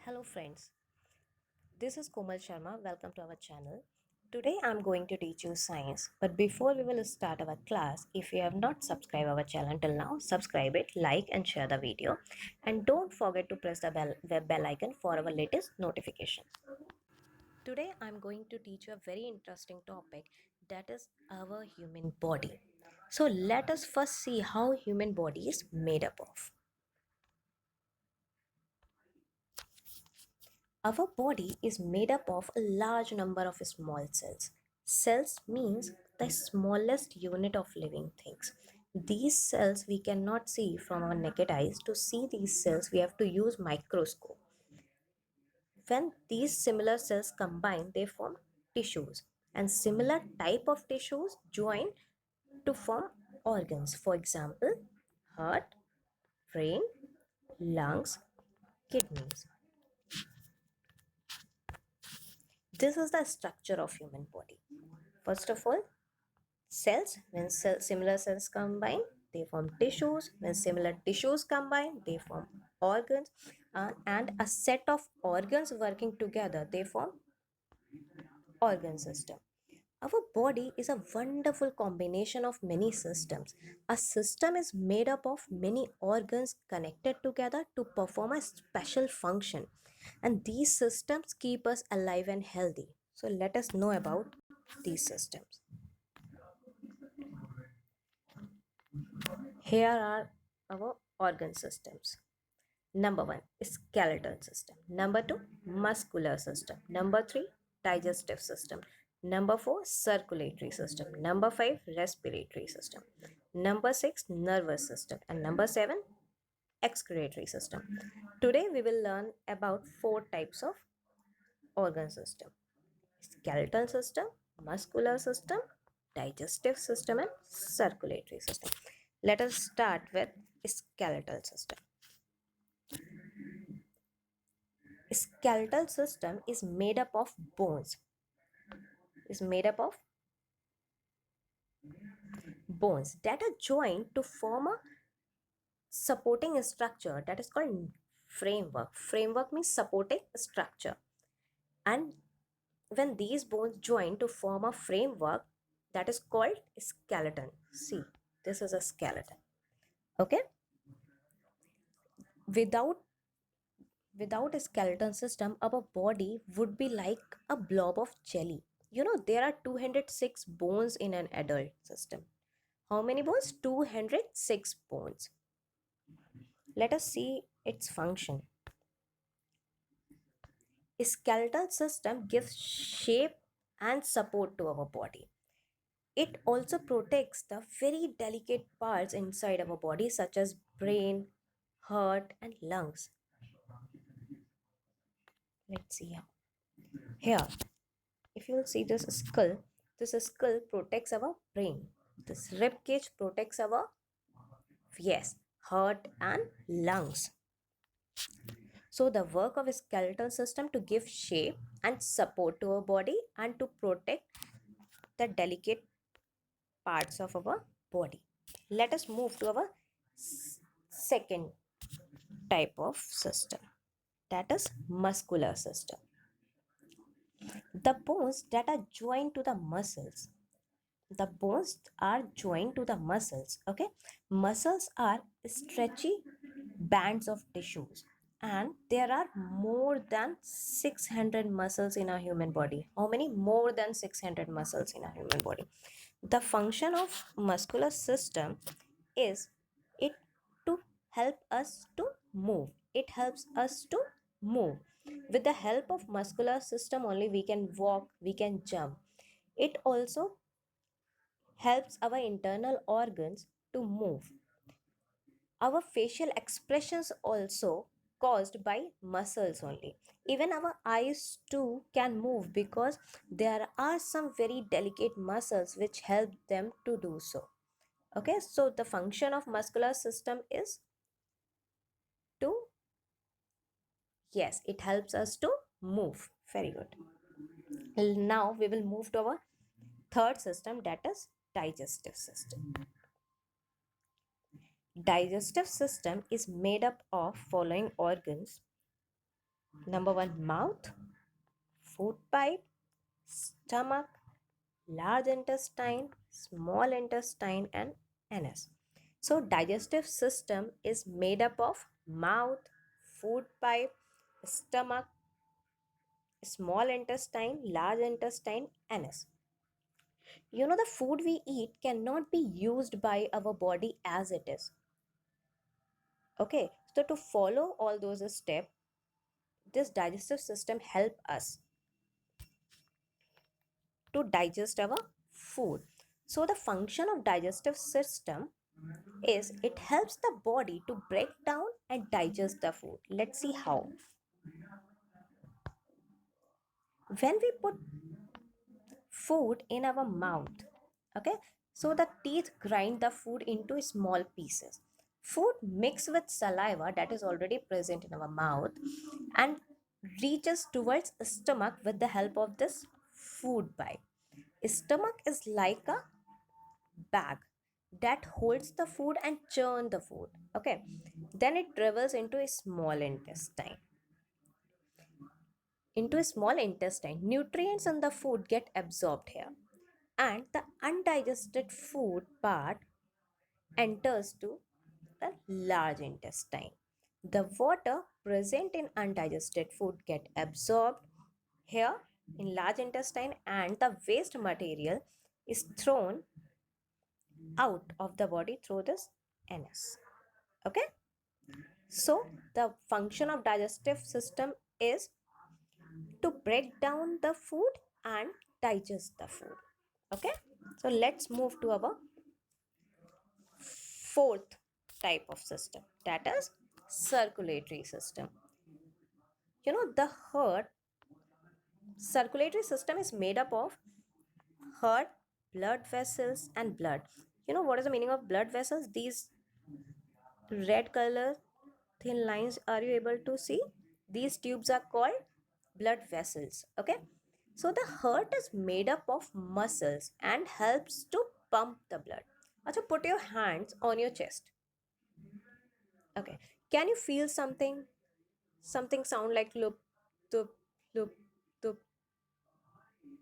Hello friends, this is Komal Sharma. Welcome to our channel. Today I'm going to teach you science. But before we will start our class, if you have not subscribed our channel until now, subscribe it, like and share the video. And don't forget to press the bell icon for our latest notification. Today I'm going to teach you a very interesting topic, that is our human body. So let us first see how human body is made up of. Our body is made up of a large number of small cells. Cells means the smallest unit of living things. These cells we cannot see from our naked eyes. To see these cells, we have to use microscope. When these similar cells combine, they form tissues, and similar type of tissues join to form organs. For example, heart, brain, lungs, kidneys. This is the structure of human body. First of all, cells. When similar cells combine, they form tissues. When similar tissues combine, they form organs. And a set of organs working together, they form organ system. Our body is a wonderful combination of many systems. A system is made up of many organs connected together to perform a special function. And these systems keep us alive and healthy. So let us know about these systems. Here are our organ systems. Number one, skeletal system. Number two, muscular system. Number three, digestive system. Number four, circulatory system. Number five, respiratory system. Number six, nervous system. And number seven, excretory system. Today we will learn about four types of organ system: skeletal system, muscular system, digestive system, and circulatory system. Let us start with skeletal system. Skeletal system is made up of bones. Is made up of bones that are joined to form a supporting structure that is called framework. Framework means supporting structure. And when these bones join to form a framework, that is called skeleton. See, this is a skeleton. Okay. Without Without a skeleton system, our body would be like a blob of jelly. You know, there are 206 bones in an adult system. How many bones? 206 bones. Let us see its function. A skeletal system gives shape and support to our body. It also protects the very delicate parts inside our body, such as brain, heart, and lungs. Let's see how. Here, if you'll see this skull protects our brain. This rib cage protects our, yes, heart and lungs. So the work of a skeletal system to give shape and support to our body and to protect the delicate parts of our body. Let us move to our second type of system, that is muscular system. The bones that are joined to the muscles, the bones are joined to the muscles. Okay, muscles are stretchy bands of tissues, and there are more than 600 muscles in our human body. How many? More than 600 muscles in our human body. The function of muscular system is it to help us to move. It helps us to move. With the help of muscular system only we can walk, we can jump. It also helps our internal organs to move. Our facial expressions also caused by muscles only. Even our eyes too can move because there are some very delicate muscles which help them to do so. Okay, so the function of muscular system is to, yes, it helps us to move. Very good. Now we will move to our third system, that is digestive system. Digestive system is made up of following organs: Number one, mouth, food pipe, stomach, large intestine, small intestine, and anus. So, digestive system is made up of mouth, food pipe, stomach, small intestine, large intestine, anus. You know, the food we eat cannot be used by our body as it is. Okay, so to follow all those steps, this digestive system help us to digest our food. So the function of digestive system is it helps the body to break down and digest the food. Let's see how. When we put food in our mouth, okay, so the teeth grind the food into small pieces. Food mixed with saliva that is already present in our mouth and reaches towards stomach with the help of this food pipe. Stomach is like a bag that holds the food and churn the food, okay, then it travels into a small intestine. Nutrients in the food get absorbed here, and the undigested food part enters to the large intestine. The water present in undigested food get absorbed here in large intestine, and the waste material is thrown out of the body through this anus. Okay, so the function of digestive system is to break down the food and digest the food. Okay, so let's move to our fourth type of system, that is circulatory system. You know, the heart circulatory system is made up of heart, blood vessels, and blood. You know what is the meaning of blood vessels? These red color thin lines, are you able to see? These tubes are called blood vessels. Okay, so the heart is made up of muscles and helps to pump the blood. Also, put your hands on your chest. Okay, can you feel something sound like loop, loop, loop, loop,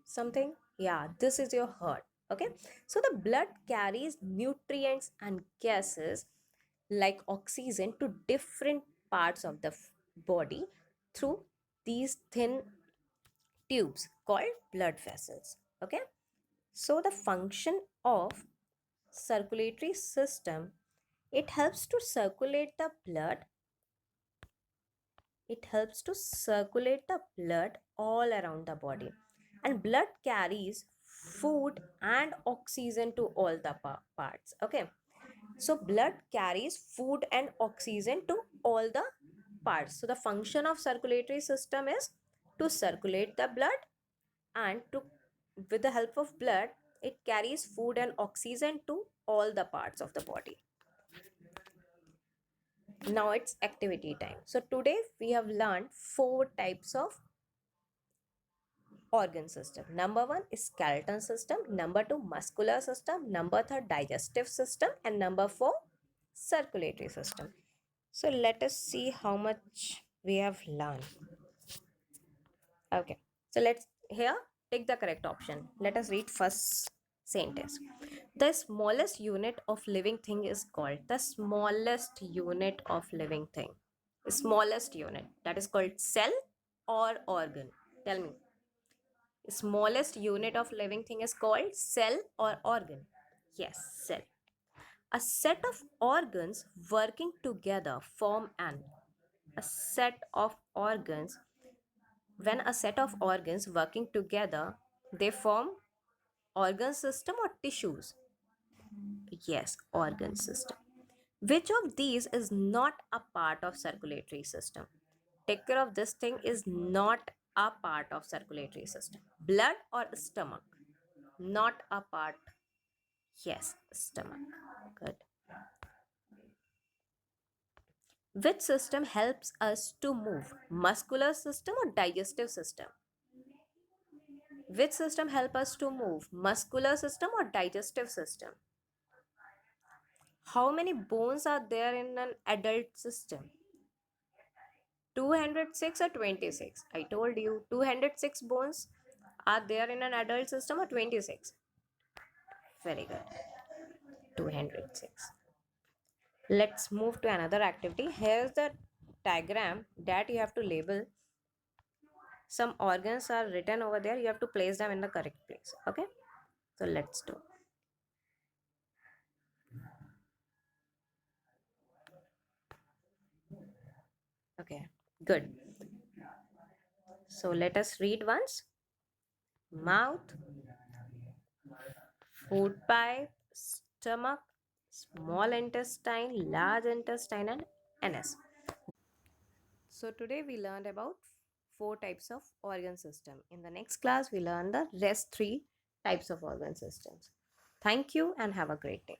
something? Yeah, this is your heart. Okay, so the blood carries nutrients and gases like oxygen to different parts of the body through these thin tubes called blood vessels. Okay, so the function of circulatory system, it helps to circulate the blood. It helps to circulate the blood all around the body, and blood carries food and oxygen to all the parts. Okay, so blood carries food and oxygen to all the parts. So the function of circulatory system is to circulate the blood, and to with the help of blood it carries food and oxygen to all the parts of the body. Now it's activity time. So today we have learned four types of organ system. Number one is skeleton system, number two muscular system, number third digestive system, and number four circulatory system. So let us see how much we have learned. Okay, so let's here take the correct option. Let us read first sentence. The smallest unit of living thing is called, the smallest unit of living thing, smallest unit, that is called cell or organ. Tell me, smallest unit of living thing is called cell or organ? Yes, cell. A set of organs working together form an, a set of organs, when a set of organs working together, they form organ system or tissues? Yes, organ system. Which of these is not a part of circulatory system? Take care of this thing is not a part of circulatory system. Blood or stomach? Not a part. Yes, stomach. Good. Which system helps us to move? Muscular system or digestive system? Which system help us to move? Muscular system or digestive system? How many bones are there in an adult system? 206 or 26? I told you 206 bones are there in an adult system or 26? Very good. 206. Let's move to another activity. Here's the diagram that you have to label. Some organs are written over there. You have to place them in the correct place. Okay. So let's do. Okay. Good. So let us read once. Mouth, food pipe, stomach, small intestine, large intestine, and anus. So today we learned about four types of organ system. In the next class, we learn the rest three types of organ systems. Thank you and have a great day.